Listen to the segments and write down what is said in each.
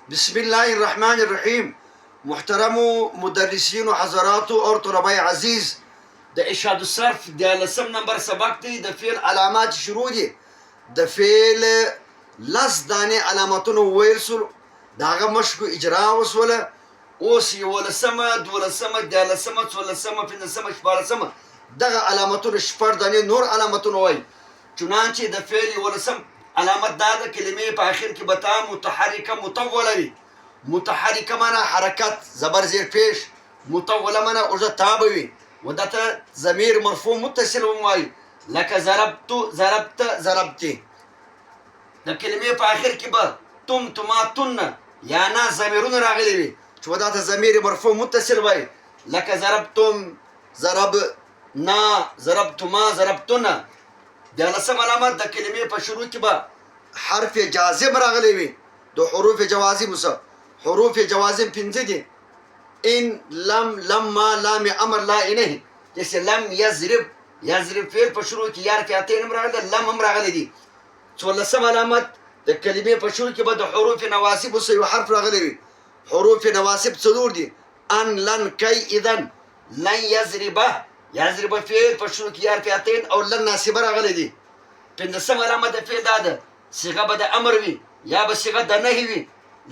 بسم الله الرحمن الرحیم. محترم مدرسین و حضراتو اور طلباء عزیز، د ارشاد الصرف د لسم نمبر سبق دی. د فعل علامات شروع دي. د فعل لس دانې علامتونه وویل سول، د هغه مشکو اجرا وسوله. اوس یولسمه، دولسمه، دیارلسمه، څوارلسمه، پنځلسمه، شپاړلسمه دغه علامتونه شپږ دانې نور علامتونه وایي. چنانچې د فعل یولسم علامت دا د کلمې په آخر کې به تا متحرکه مطوله وي. متحرکه معنا حرکت، زبر زیر پیش. مطوله معنا اوږده تا به وي و ده ته ضمیر مرفوع متصل هم وایي، لکه ضربتو، ضربت، ضربتې. د کلمې په آخر کې به تم، تما، تن یا نه ضمیرونه راغلي وي چې و ده ته ضمیر مرفوع متصل وایي، لکه ضربتم، ضربنا، ضربتما، ضربتن. دیارلسم علامت د کلمې په شروع کې به حرف جازم راغلی وي. د حروف جوازم څخه حروف جوازم پنځه دي: ان، لم، لما، لام امر، لا انه. جیسے لم یضرب، یضرب فعل په شروع کې یا رفعتین هم راغلی، لم هم راغلی دي. څوارلسم علامت د کلمې په شروع کې به د حروف نواصب څخه یو حرف راغلی وي. حروف نواصب څلور دي: ان، لن، کی، اذن. لن یضربه، یضرب فعل په شروع کې یا رفعتین او لن ناصبه راغلی دي. پنځلسم علامت د فعل دا ده، صيغه به د امر وي یا به صيغه د نهي وي،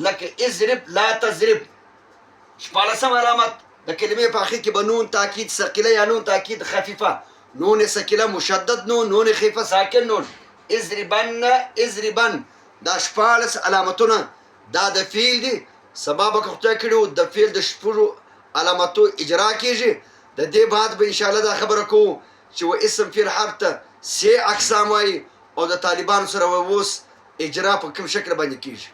لکه اضرب، لا تضرب. شپاړلسم علامت د کلمې په آخر کې به نون تاکید ثقیله یا نون تاکید خفیفه، نون ثقیله مشدد نون، نون خفیفه ساکن نون. اضربن، اضربن. دا شپاړلس علامتونه دا د فعل دي. سبا به خدای کړي د فعل د شپږو علامتو اجرا کیږي. د دې بعد به انشاءالله دا خبره کوو چې و اسم فعل حرف ته سه اقسام وایي او د طالبانو سره اوس اجرا په کوم شکل باندې کیږي.